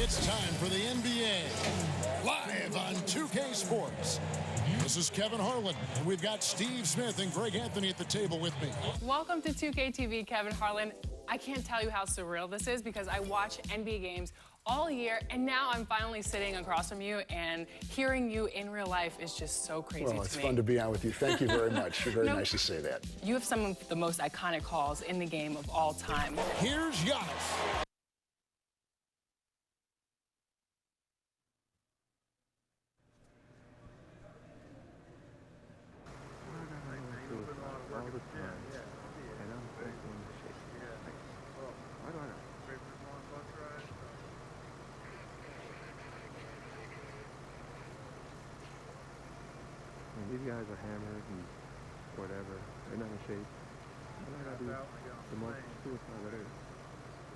It's time for the NBA, live on 2K Sports. This is Kevin Harlan, and we've got Steve Smith and Greg Anthony at the table with me. Welcome to 2K TV, Kevin Harlan. I can't tell you how surreal this is because I watch NBA games all year, and now I'm finally sitting across from you, and hearing you in real life is just so crazy to me. Well, it's fun to be on with you. Thank you very much. You're very nice to say that. You have some of the most iconic calls in the game of all time. Here's Giannis. These guys are hammered and whatever. They're not in shape. All I gotta do the most suicide, whatever.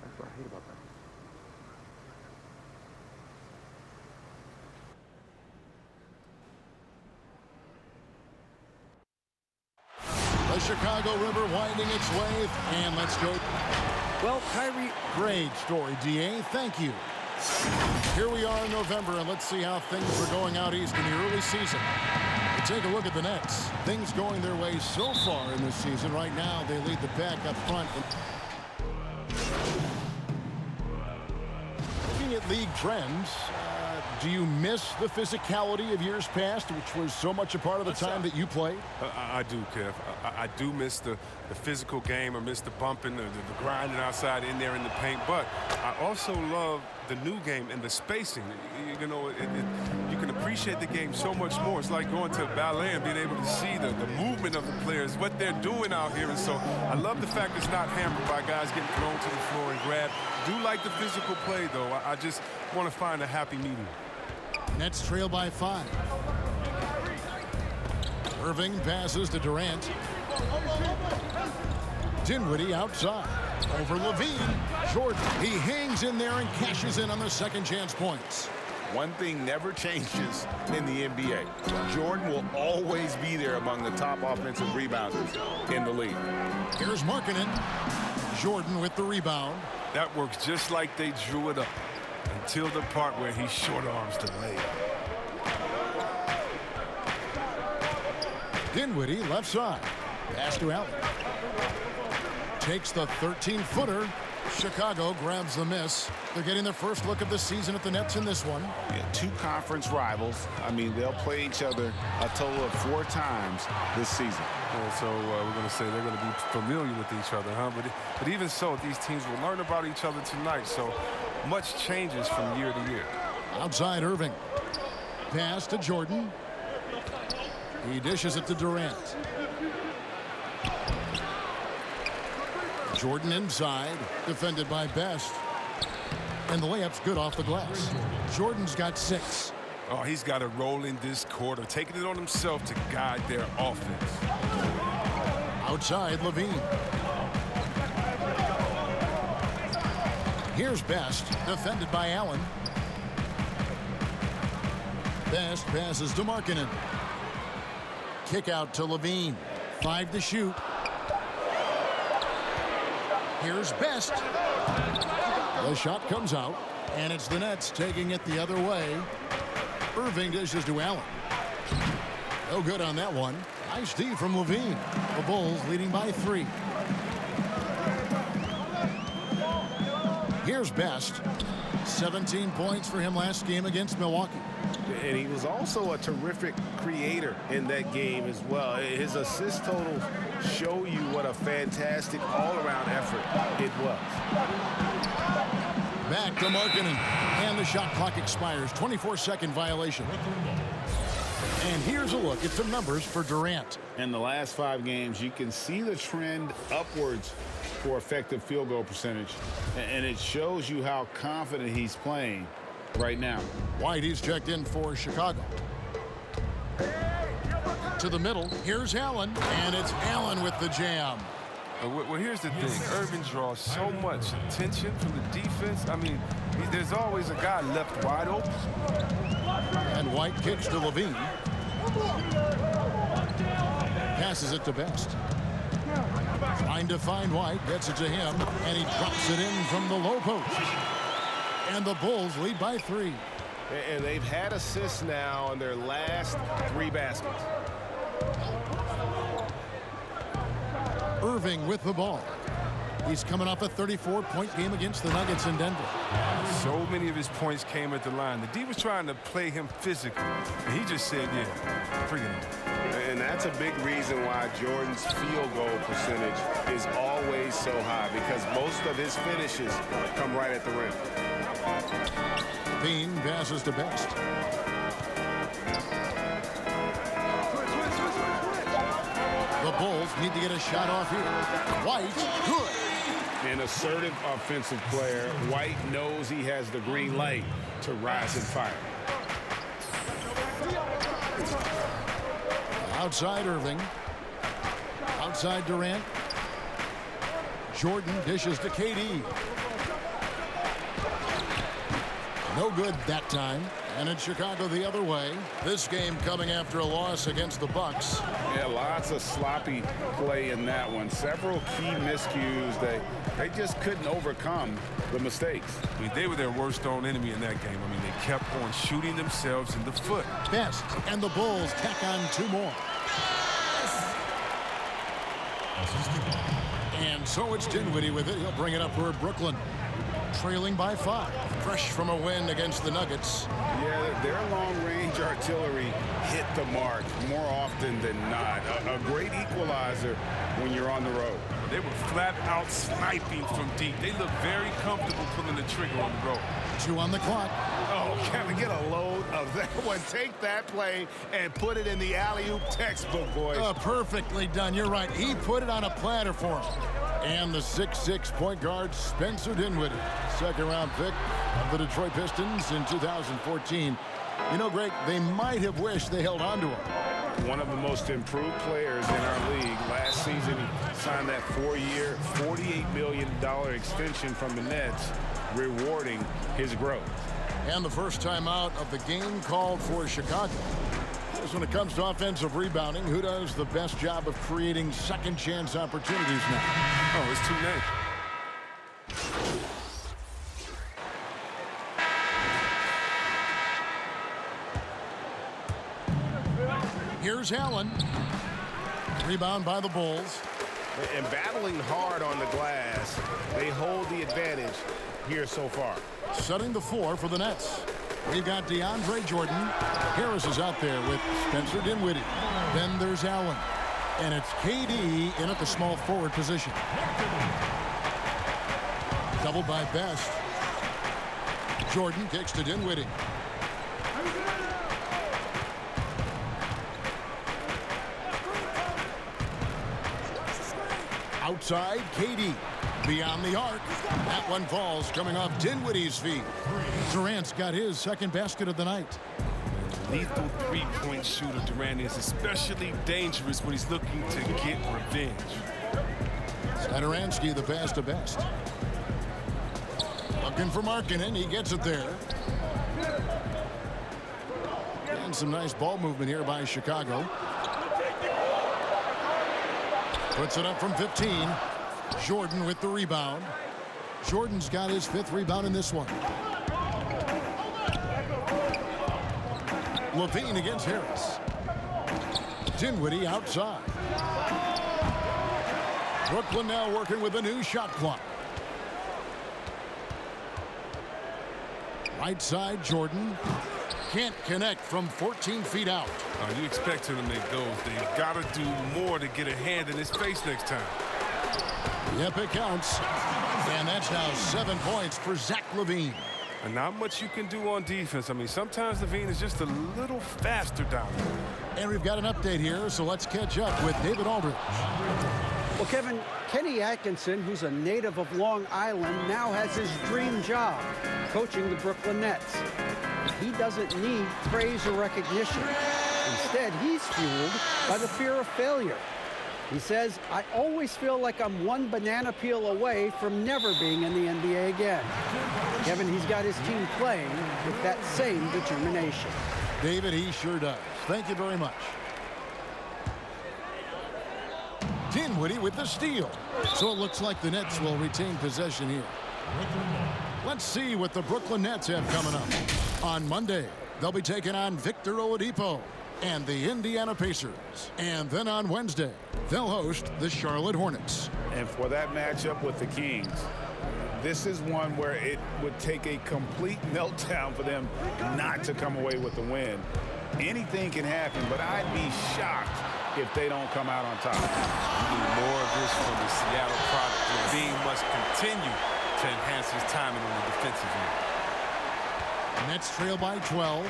That's what I hate about that. The Chicago River winding its way, and let's go. Well, Kyrie. Great story, DA. Thank you. Here we are in November, and let's see how things are going out east in the early season. Take a look at the Nets. Things going their way so far in this season. Right now, they lead the pack up front. Looking at league trends, do you miss the physicality of years past, which was so much a part of the time that you played? I do, Kev. I do miss the physical game. I miss the bumping, the grinding outside in there in the paint. But I also love the new game and the spacing. You know, you can appreciate the game so much more. It's like going to ballet and being able to see the movement of the players, what they're doing out here. And so I love the fact it's not hampered by guys getting thrown to the floor and grabbed. Do like the physical play, though. I just want to find a happy medium. Nets trail by 5. Irving passes to Durant. Dinwiddie outside. Over Levine. Jordan. He hangs in there and cashes in on the second chance points. One thing never changes in the NBA. Jordan will always be there among the top offensive rebounders in the league. Here's Markkanen. Jordan with the rebound. That works just like they drew it up until the part where he short arms the layup. Dinwiddie left side. Pass to Allen. Takes the 13-footer. Chicago grabs the miss. They're getting their first look of the season at the Nets in this one. Yeah, 2 conference rivals. I mean, they'll play each other a total of 4 times this season. And so we're going to say they're going to be familiar with each other, huh? But even so, these teams will learn about each other tonight. So much changes from year to year. Outside Irving. Pass to Jordan. He dishes it to Durant. Jordan inside, defended by Best. And the layup's good off the glass. Jordan's got 6. Oh, he's got to roll in this quarter, taking it on himself to guide their offense. Outside Levine. Here's Best, defended by Allen. Best passes to Markkanen. Kick out to Levine. 5 to shoot. Here's Best. The shot comes out, and it's the Nets taking it the other way. Irving dishes to Allen. No good on that one. Nice D from Levine. The Bulls leading by 3. Here's Best. 17 points for him last game against Milwaukee. And he was also a terrific creator in that game as well. His assist totals show you what a fantastic all-around effort it was. Back to Markkanen. And the shot clock expires. 24-second violation. And here's a look at some numbers for Durant. In the last 5 games, you can see the trend upwards for effective field goal percentage. And it shows you how confident he's playing right now. White is checked in for Chicago. To the middle. Here's Allen. And it's Allen with the jam. Well, here's the thing. Irving draws so much attention from the defense. I mean, there's always a guy left wide open. And White kicks to Levine. Passes it to Best. Trying to find White. Gets it to him. And he drops it in from the low post. And the Bulls lead by 3. And they've had assists now on their last 3 baskets. Irving with the ball. He's coming off a 34-point game against the Nuggets in Denver. So many of his points came at the line. The D was trying to play him physically, and he just said, yeah, bring it on. And that's a big reason why Jordan's field goal percentage is always so high, because most of his finishes come right at the rim. Bean passes to Best. The Bulls need to get a shot off here. White, good. An assertive offensive player. White knows he has the green light to rise and fire. Outside Irving. Outside Durant. Jordan dishes to KD. No good that time. And it's Chicago the other way. This game coming after a loss against the Bucks. Yeah, lots of sloppy play in that one. Several key miscues. They just couldn't overcome the mistakes. I mean, they were their worst own enemy in that game. I mean, they kept on shooting themselves in the foot. Best, and the Bulls tack on 2 more. And so it's Dinwiddie with it. He'll bring it up for Brooklyn. Trailing by 5. Fresh from a win against the Nuggets. Yeah, their long-range artillery hit the mark more often than not. A great equalizer when you're on the road. They were flat out sniping from deep. They looked very comfortable pulling the trigger on the road. 2 on the clock. Oh, can we get a load of that one? Take that play and put it in the alley-oop textbook, boys. Perfectly done. You're right. He put it on a platter for him. And the 6'6" point guard, Spencer Dinwiddie, second-round pick of the Detroit Pistons in 2014. You know, Greg, they might have wished they held on to him. One of the most improved players in our league. Last season, he signed that 4-year, $48 million extension from the Nets, rewarding his growth. And the first time out of the game called for Chicago. When it comes to offensive rebounding, who does the best job of creating second chance opportunities now? Oh, it's too late. Here's Allen. Rebound by the Bulls. And battling hard on the glass, they hold the advantage here so far. Setting the floor for the Nets. We've got DeAndre Jordan. Harris is out there with Spencer Dinwiddie. Then there's Allen. And it's KD in at the small forward position. Doubled by Best. Jordan kicks to Dinwiddie. Outside, KD. Beyond the arc. That one falls, coming off Dinwiddie's feet. Durant's got his second basket of the night. Lethal three-point shooter Durant is especially dangerous when he's looking to get revenge. Satoransky the pass to Best. Looking for Markkanen. He gets it there. And some nice ball movement here by Chicago. Puts it up from 15. Jordan with the rebound. Jordan's got his 5th rebound in this one. Levine against Harris. Dinwiddie outside. Brooklyn now working with a new shot clock. Right side, Jordan. Can't connect from 14 feet out. You expect him to make those. They've got to do more to get a hand in his face next time. Yep, it counts. And that's now 7 points for Zach LaVine. And not much you can do on defense. I mean, sometimes LaVine is just a little faster down there. And we've got an update here, so let's catch up with David Aldridge. Well, Kevin, Kenny Atkinson, who's a native of Long Island, now has his dream job, coaching the Brooklyn Nets. He doesn't need praise or recognition. Instead, he's fueled by the fear of failure. He says, I always feel like I'm one banana peel away from never being in the NBA again. Kevin, he's got his team playing with that same determination. David, he sure does. Thank you very much. Dinwiddie with the steal. So it looks like the Nets will retain possession here. Let's see what the Brooklyn Nets have coming up. On Monday, they'll be taking on Victor Oladipo and the Indiana Pacers. And then on Wednesday, they'll host the Charlotte Hornets. And for that matchup with the Kings, this is one where it would take a complete meltdown for them not to come away with the win. Anything can happen, but I'd be shocked if they don't come out on top. We need more of this from the Seattle product. LaVine must continue to enhance his timing on the defensive end. Nets trail by 12.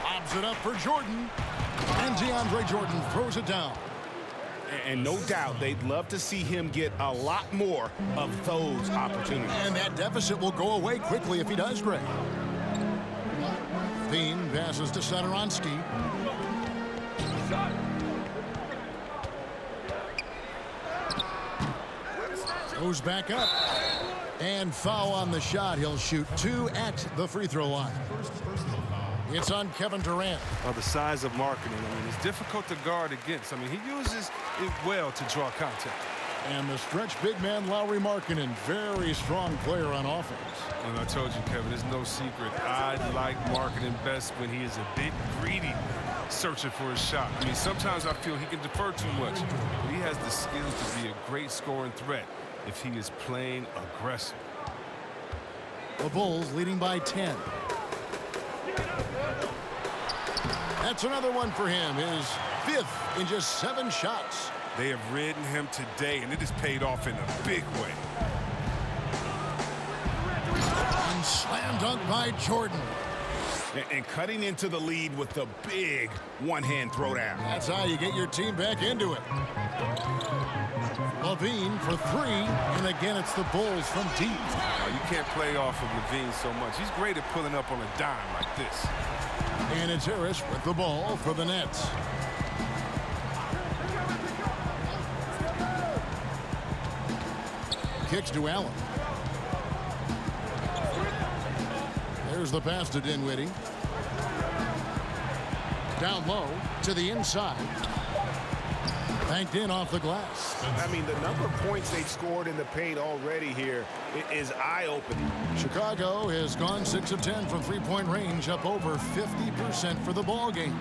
Lobs it up for Jordan. And DeAndre Jordan throws it down. And no doubt they'd love to see him get a lot more of those opportunities. And that deficit will go away quickly if he does, Greg. Bean passes to Satoransky. Goes back up. And foul on the shot. He'll shoot 2 at the free throw line. It's on Kevin Durant. The size of marketing, I mean, it's difficult to guard against. I mean, he uses it well to draw contact. And the stretch big man, Lauri Markkanen, very strong player on offense. And I told you, Kevin, it's no secret. I like Markkanen best when he is a bit greedy, searching for a shot. I mean, sometimes I feel he can defer too much, but he has the skills to be a great scoring threat if he is playing aggressive. The Bulls leading by 10. That's another one for him, his 5th in just 7 shots. They have ridden him today, and it has paid off in a big way. And slam dunk by Jordan. And cutting into the lead with the big one-hand throwdown. That's how you get your team back into it. LaVine for 3, and again it's the Bulls from deep. You can't play off of LaVine so much. He's great at pulling up on a dime like this. And it's Harris with the ball for the Nets. Kicks to Allen. There's the pass to Dinwiddie. Down low to the inside. Banked in off the glass. I mean, the number of points they've scored in the paint already here is eye-opening. Chicago has gone 6 of 10 from three-point range, up over 50% for the ball game.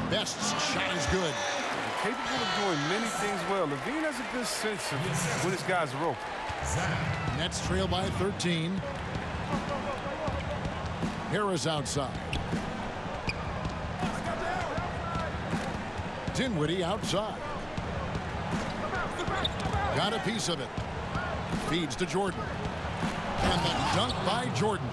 Best's shot is good. Capable of doing many things well. LaVine has a good sense of when his guys are open. Nets trail by 13. Harris outside. Dinwiddie outside. Got a piece of it. Feeds to Jordan. And the dunk by Jordan.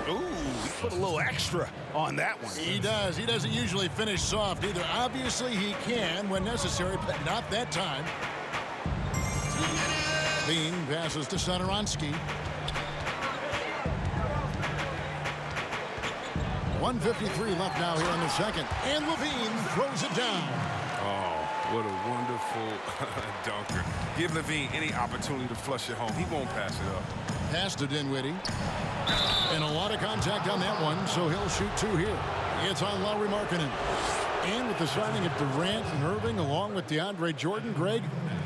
Ooh, he put a little extra on that one. He does. He doesn't usually finish soft either. Obviously, he can when necessary, but not that time. Bean passes to Satoransky. 1:53 left now here in the second. And LaVine throws it down. Oh, what a wonderful dunker. Give LaVine any opportunity to flush it home. He won't pass it up. Pass to Dinwiddie. And a lot of contact on that one, so he'll shoot 2 here. It's on Lauri Markkanen. And with the signing of Durant and Irving along with DeAndre Jordan, Greg,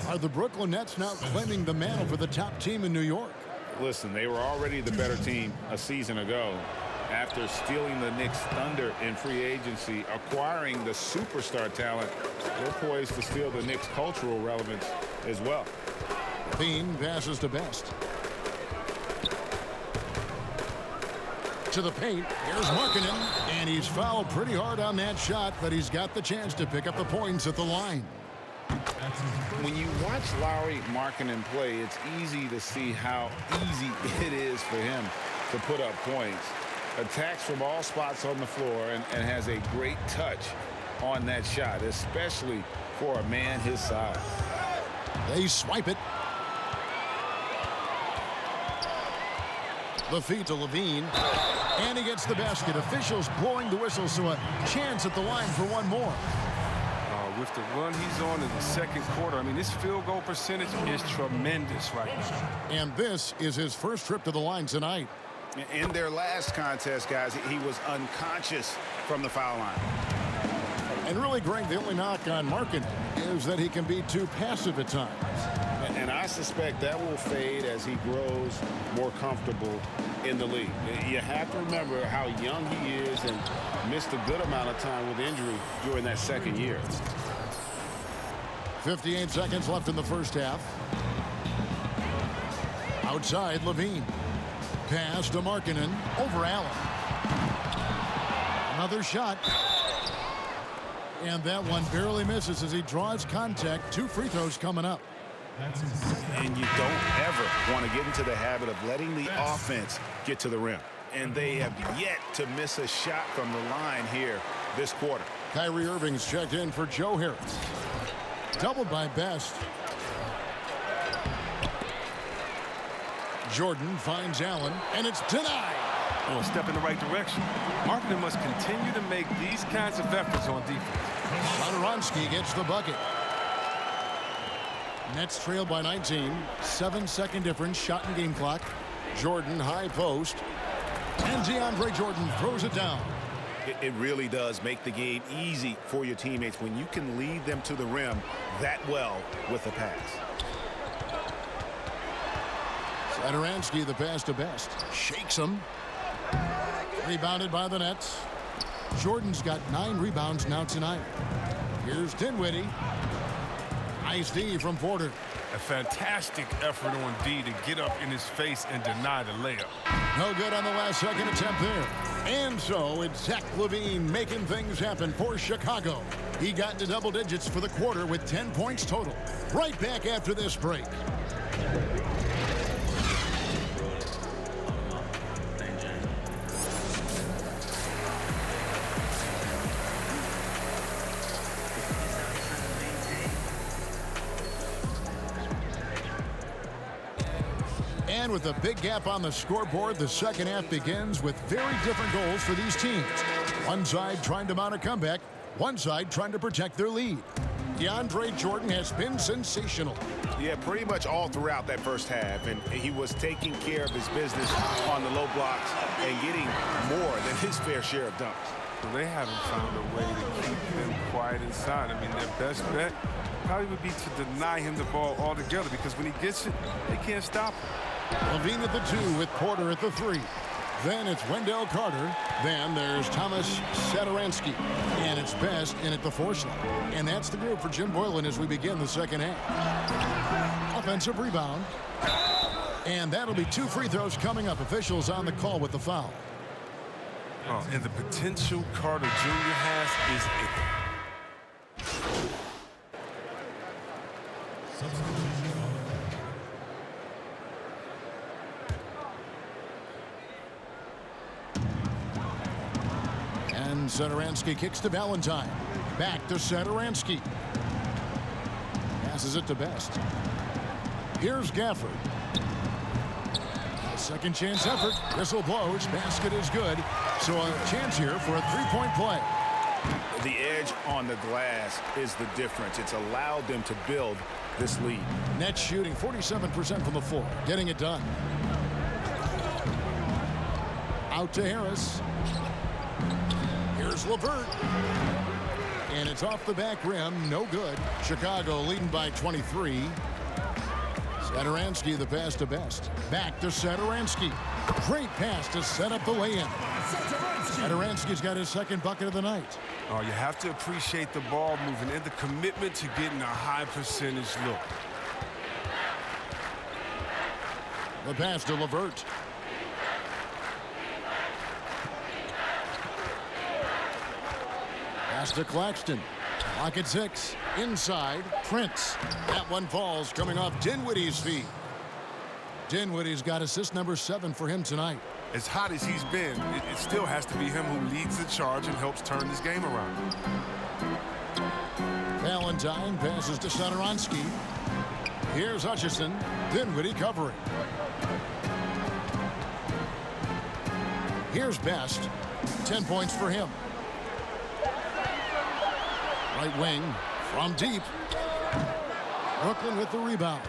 are the Brooklyn Nets now claiming the mantle for the top team in New York? Listen, they were already the better team a season ago. After stealing the Knicks' thunder in free agency, acquiring the superstar talent, they're poised to steal the Knicks' cultural relevance as well. Bean passes to Best. To the paint. Here's Markkanen. And he's fouled pretty hard on that shot, but he's got the chance to pick up the points at the line. When you watch Lauri Markkanen play, it's easy to see how easy it is for him to put up points. Attacks from all spots on the floor and has a great touch on that shot, especially for a man his size. They swipe it. The feed to LaVine. And he gets the basket. Officials blowing the whistle, so a chance at the line for one more. With the run he's on in the second quarter, I mean, this field goal percentage is tremendous right now. And this is his first trip to the line tonight. In their last contest, guys, he was unconscious from the foul line. And really, Greg, the only knock on Markkanen is that he can be too passive at times. And I suspect that will fade as he grows more comfortable in the league. You have to remember how young he is and missed a good amount of time with injury during that second year. 58 seconds left in the first half. Outside, Levine. Pass to Markkanen. Over Allen. Another shot. And that one barely misses as he draws contact. 2 free throws coming up. And you don't ever want to get into the habit of letting the offense get to the rim. And they have yet to miss a shot from the line here this quarter. Kyrie Irving's checked in for Joe Harris. Doubled by Best. Jordan finds Allen, and it's denied. Oh, a step in the right direction. Markkanen must continue to make these kinds of efforts on defense. Satoransky gets the bucket. Nets trail by 19. 7-second difference, shot and game clock. Jordan, high post. And DeAndre Jordan throws it down. It really does make the game easy for your teammates when you can lead them to the rim that well with a pass. Satoransky, the pass to Best. Shakes him. Rebounded by the Nets. Jordan's got 9 rebounds now tonight. Here's Dinwiddie. Nice D from Porter. A fantastic effort on D to get up in his face and deny the layup. No good on the last second attempt there. And so it's Zach LaVine making things happen for Chicago. He got into double digits for the quarter with 10 points total. Right back after this break. And with a big gap on the scoreboard, the second half begins with very different goals for these teams. One side trying to mount a comeback, one side trying to protect their lead. DeAndre Jordan has been sensational. Yeah, pretty much all throughout that first half, and he was taking care of his business on the low blocks and getting more than his fair share of dunks. Well, they haven't found a way to keep him quiet inside. I mean, their best bet probably would be to deny him the ball altogether, because when he gets it, they can't stop him. LaVine at the 2 with Porter at the 3. Then it's Wendell Carter. Then there's Thomas Satoransky. And it's Best in at the 4 slot. And that's the group for Jim Boylan as we begin the second half. Offensive rebound. And that'll be 2 free throws coming up. Officials on the call with the foul. Oh, and the potential Carter Jr. has is And Satoransky kicks to Valentine. Back to Satoransky. Passes it to Best. Here's Gafford. A second chance effort. Whistle blows. Basket is good. So a chance here for a 3-point play. The edge on the glass is the difference. It's allowed them to build this lead. Nets shooting 47% from the floor. Getting it done. Out to Harris. Here's LeVert. And it's off the back rim. No good. Chicago leading by 23. Satoransky, the pass to Best. Back to Satoransky. Great pass to set up the lay-in. Satoransky's got his second bucket of the night. Oh, you have to appreciate the ball movement and the commitment to getting a high percentage look. The pass to LeVert. Pass to Claxton. Clock at 6. Inside, Prince. That one falls coming off Dinwiddie's feet. Dinwiddie's got assist number 7 for him tonight. As hot as he's been, it still has to be him who leads the charge and helps turn this game around. Valentine passes to Satoransky. Here's Hutchison. Dinwiddie covering. Here's Best. 10 points for him. Right wing from deep. Brooklyn with the rebound.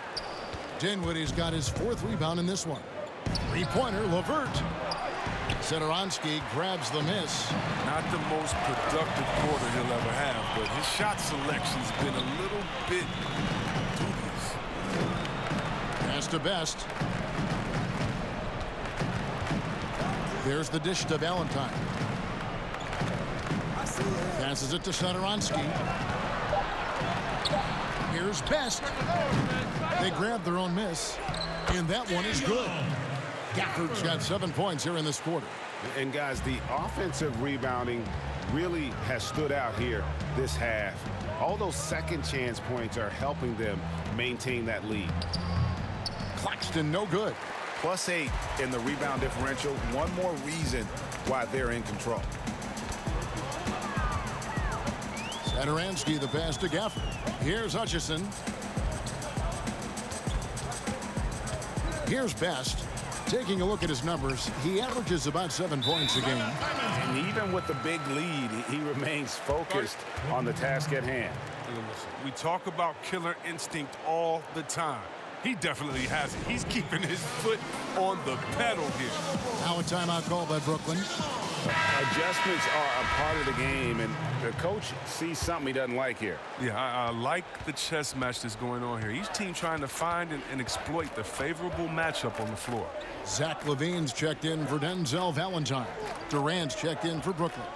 Dinwiddie's got his 4th rebound in this one. Three-pointer, LeVert. Satoransky grabs the miss. Not the most productive quarter he'll ever have, but his shot selection's been a little bit dubious. to Best. There's the dish to Valentine. Passes it to Satoransky. Here's Best. They grab their own miss, and that one is good. Gafford's got 7 points here in this quarter. And guys, the offensive rebounding really has stood out here this half. All those second chance points are helping them maintain that lead. Claxton, no good. +8 in the rebound differential. One more reason why they're in control. Satoransky, the pass to Gafford. Here's Hutchison. Here's Best. Taking a look at his numbers, he averages about 7 points a game. And even with the big lead, he remains focused on the task at hand. We talk about killer instinct all the time. He definitely has it. He's keeping his foot on the pedal here. Now a timeout call by Brooklyn. Adjustments are a part of the game, and the coach sees something he doesn't like here. Yeah, I like the chess match that's going on here. Each team trying to find and exploit the favorable matchup on the floor. Zach LaVine's checked in for Denzel Valentine. Durant's checked in for Brooklyn.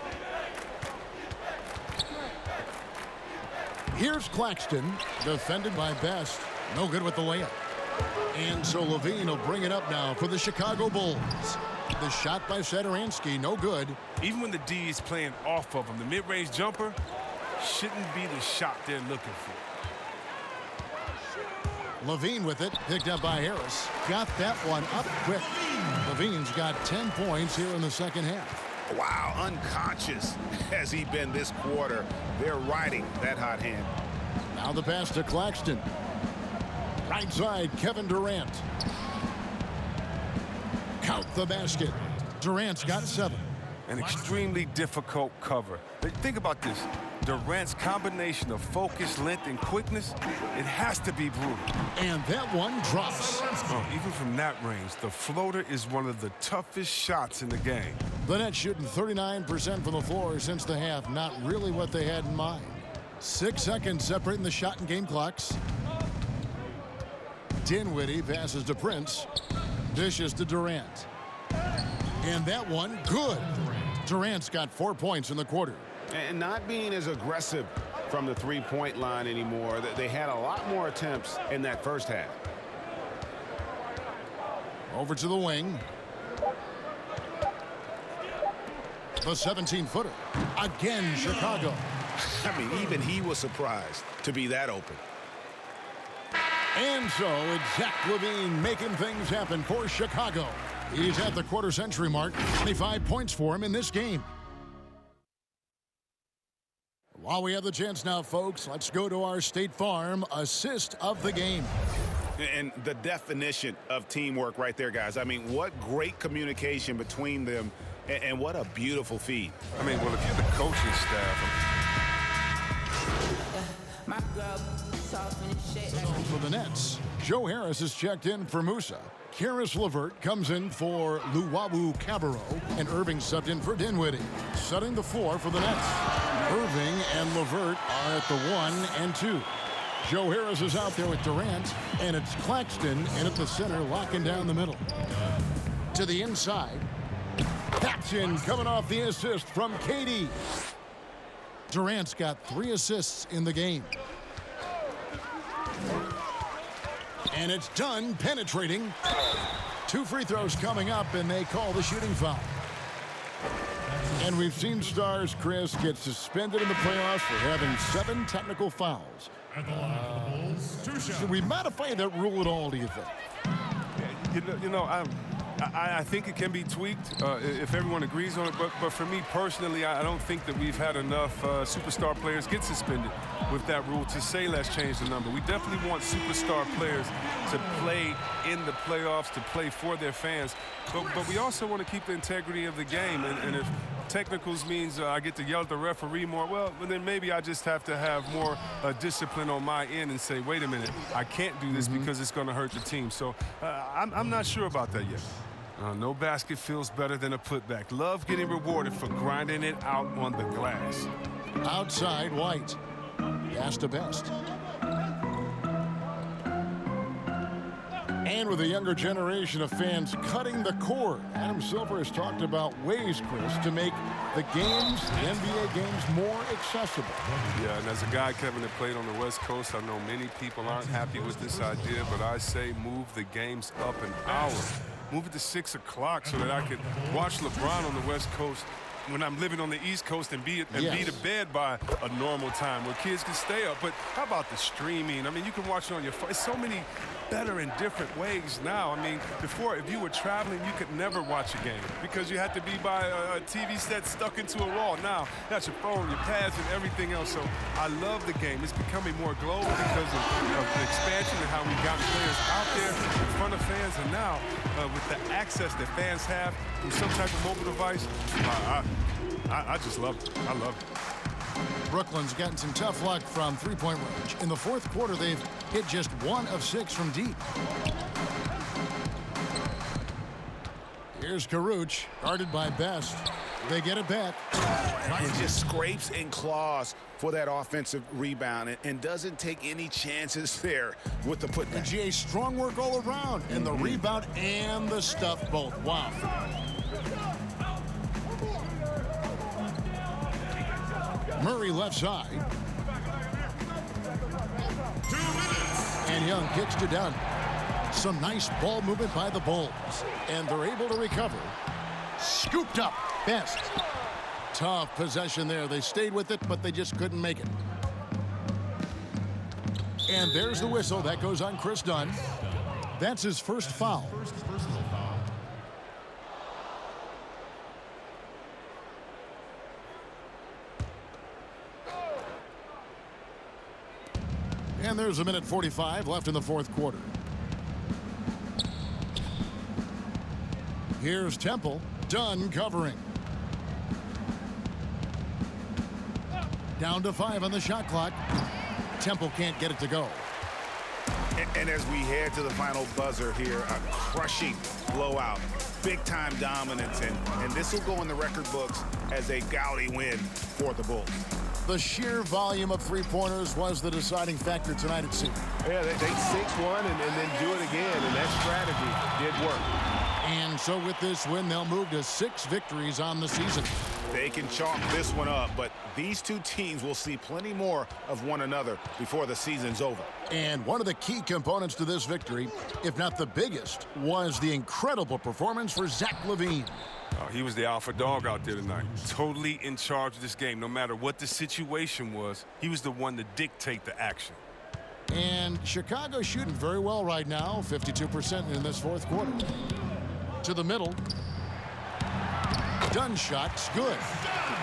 Here's Claxton, defended by Best. No good with the layup. And so LaVine will bring it up now for the Chicago Bulls. The shot by Satoransky, no good. Even when the D is playing off of him, the mid-range jumper shouldn't be the shot they're looking for. LaVine with it, picked up by Harris. Got that one up quick. LaVine's got 10 points here in the second half. Wow, unconscious has he been this quarter. They're riding that hot hand. Now the pass to Claxton. Right side, Kevin Durant. Count the basket. Durant's got 7. An extremely difficult cover. Think about this. Durant's combination of focus, length, and quickness, it has to be brutal. And that one drops. Oh, even from that range, the floater is one of the toughest shots in the game. The Nets shooting 39% from the floor since the half. Not really what they had in mind. 6 seconds separating the shot and game clocks. Dinwiddie passes to Prince. Dishes to Durant. And that one, good. Durant's got 4 points in the quarter. And not being as aggressive from the three-point line anymore. They had a lot more attempts in that first half. Over to the wing. The 17-footer. Again, Chicago. I mean, even he was surprised to be that open. And so it's Zach LaVine making things happen for Chicago. He's at the quarter-century mark. 25 points for him in this game. While we have the chance now, folks, let's go to our State Farm assist of the game. And the definition of teamwork right there, guys. I mean, what great communication between them, and what a beautiful feed. I mean, well, if you're the coaching staff... For the Nets, Joe Harris is checked in for Musa. Karis LeVert comes in for Luwawu Cabarro, and Irving subbed in for Dinwiddie. Setting the floor for the Nets. Irving and LeVert are at the 1 and 2. Joe Harris is out there with Durant, and it's Claxton in at the center, locking down the middle. To the inside. Taps in, coming off the assist from KD. Durant's got 3 assists in the game. And it's done, penetrating. 2 free throws coming up, and they call the shooting foul. And we've seen stars, Chris, get suspended in the playoffs for having 7 technical fouls. Should we modify that rule at all, do you think? I think it can be tweaked if everyone agrees on it. But for me personally, I don't think that we've had enough superstar players get suspended with that rule to say let's change the number. We definitely want superstar players to play in the playoffs, to play for their fans. But we also want to keep the integrity of the game. And if technicals means I get to yell at the referee more, well, then maybe I just have to have more discipline on my end and say, wait a minute, I can't do this because it's going to hurt the team. So I'm not sure about that yet. No basket feels better than a putback. Love getting rewarded for grinding it out on the glass. Outside, White. Pass to Best. And with a younger generation of fans cutting the cord, Adam Silver has talked about ways, Chris, to make the games, the NBA games, more accessible. Yeah, and as a guy, Kevin, that played on the West Coast, I know many people aren't happy with this idea, but I say move the games up an hour. Move it to 6 o'clock so that I could watch LeBron on the West Coast when I'm living on the East Coast and be to bed by a normal time where kids can stay up. But how about the streaming? I mean, you can watch it on your phone. It's so many better and different ways now. I mean, before, if you were traveling, you could never watch a game because you had to be by a TV set stuck into a wall. Now, that's your phone, your pads, and everything else. So I love the game. It's becoming more global because of the expansion and how we've gotten players out there in front of fans. And now, with the access that fans have through some type of mobile device, I just love it. I love it. Brooklyn's gotten some tough luck from three-point range. In the fourth quarter, they've hit just 1 of 6 from deep. Here's Karuch, guarded by Best. They get it back. And just scrapes and claws for that offensive rebound and doesn't take any chances there with the putback. And GA, strong work all around. And the rebound and the stuff both. Wow. Murray left side. And Young kicks to Dunn. Some nice ball movement by the Bulls. And they're able to recover. Scooped up. Best. Tough possession there. They stayed with it, but they just couldn't make it. And there's the whistle. That goes on Chris Dunn. That's his first foul. And there's 1:45 left in the fourth quarter. Here's Temple. Dunn covering. Down to 5 on the shot clock. Temple can't get it to go. And as we head to the final buzzer here, a crushing blowout. Big-time dominance. And this will go in the record books as a gaudy win for the Bulls. The sheer volume of three-pointers was the deciding factor tonight, it seemed. Yeah, they sink one and then do it again, and that strategy did work. And so with this win, they'll move to 6 victories on the season. They can chalk this one up, but these two teams will see plenty more of one another before the season's over. And one of the key components to this victory, if not the biggest, was the incredible performance for Zach LaVine. He was the alpha dog out there tonight, totally in charge of this game. No matter what the situation was, he was the one to dictate the action. And Chicago shooting very well right now, 52% in this fourth quarter. To the middle. Dunn shot's good.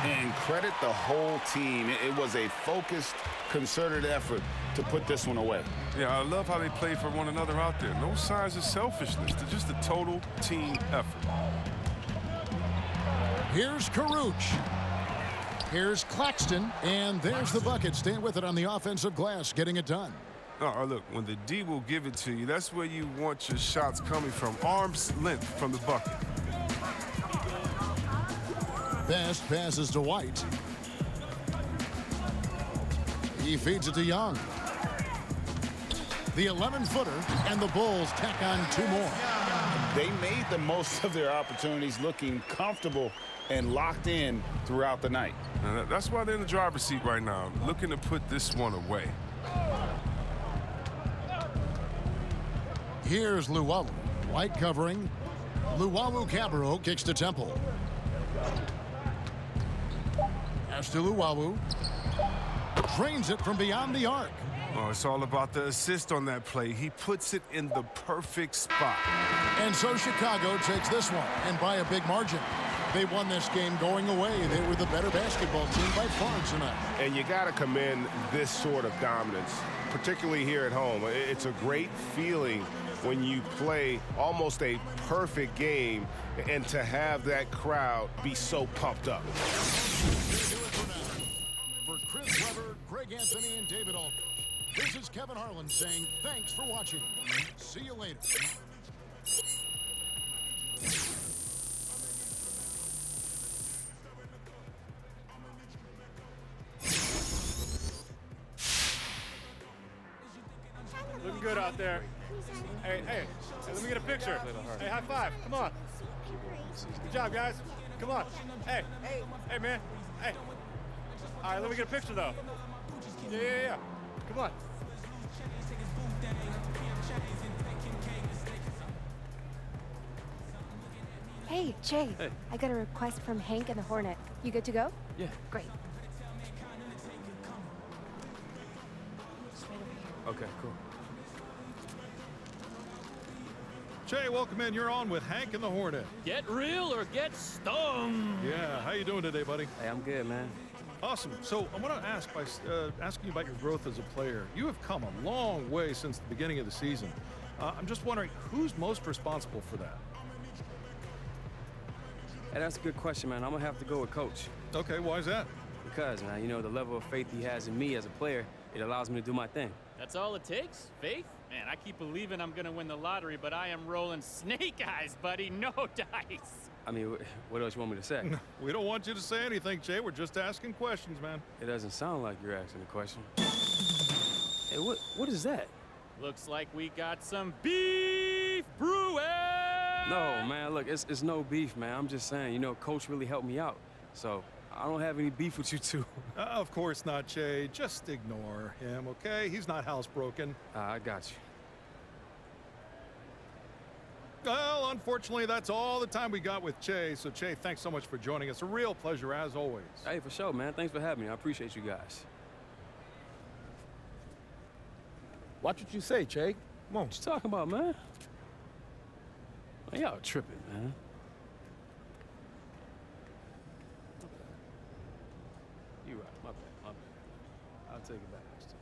And credit the whole team. It was a focused, concerted effort to put this one away. Yeah, I love how they play for one another out there. No signs of selfishness. They're just a total team effort. Here's Karuch. Here's Claxton. And there's the bucket. Staying with it on the offensive glass, getting it done. Oh, look, when the D will give it to you, that's where you want your shots coming from. Arm's length from the bucket. Best passes to White. He feeds it to Young. The 11-footer, and the Bulls tack on 2 more. They made the most of their opportunities, looking comfortable and locked in throughout the night. Now, that's why they're in the driver's seat right now, looking to put this one away. Here's Luwawu. White covering. Luwawu-Cabarrot kicks to Temple. Pass to Luwawu. Drains it from beyond the arc. Oh, it's all about the assist on that play. He puts it in the perfect spot. And so Chicago takes this one, and by a big margin. They won this game going away. They were the better basketball team by far tonight. And you got to commend this sort of dominance, particularly here at home. It's a great feeling when you play almost a perfect game and to have that crowd be so pumped up. For Chris Webber, Greg Anthony, and David Aldridge, this is Kevin Harlan saying thanks for watching. See you later. Looking good out there. Hey, let me get a picture. Hey, high five. Come on. Good job, guys. Come on. Hey, man. Hey. All right, let me get a picture, though. Yeah. Come on. Hey, Jay. Hey. I got a request from Hank and the Hornet. You good to go? Yeah. Great. Okay, cool. Jay, welcome in. You're on with Hank and the Hornet. Get real or get stung. Yeah, how you doing today, buddy? Hey, I'm good, man. Awesome. So I want to ask by asking you about your growth as a player. You have come a long way since the beginning of the season. I'm just wondering, who's most responsible for that? Hey, that's a good question, man. I'm gonna have to go with Coach. Okay, why is that? Because, man, you know, the level of faith he has in me as a player, it allows me to do my thing. That's all it takes? Faith? Man, I keep believing I'm gonna win the lottery, but I am rolling snake eyes, buddy. No dice. I mean, what else you want me to say? We don't want you to say anything, Jay. We're just asking questions, man. It doesn't sound like you're asking a question. Hey, what is that? Looks like we got some beef brewing! No, man, look, it's no beef, man. I'm just saying, you know, Coach really helped me out. So, I don't have any beef with you two. Of course not, Jay. Just ignore him, okay? He's not housebroken. I got you. Well, unfortunately, that's all the time we got with Jay. So, Jay, thanks so much for joining us. A real pleasure, as always. Hey, for sure, man. Thanks for having me. I appreciate you guys. Watch what you say, Jay. Come on. What you talking about, man? Man, y'all tripping, man. You right. My bad. I'll take it back next time.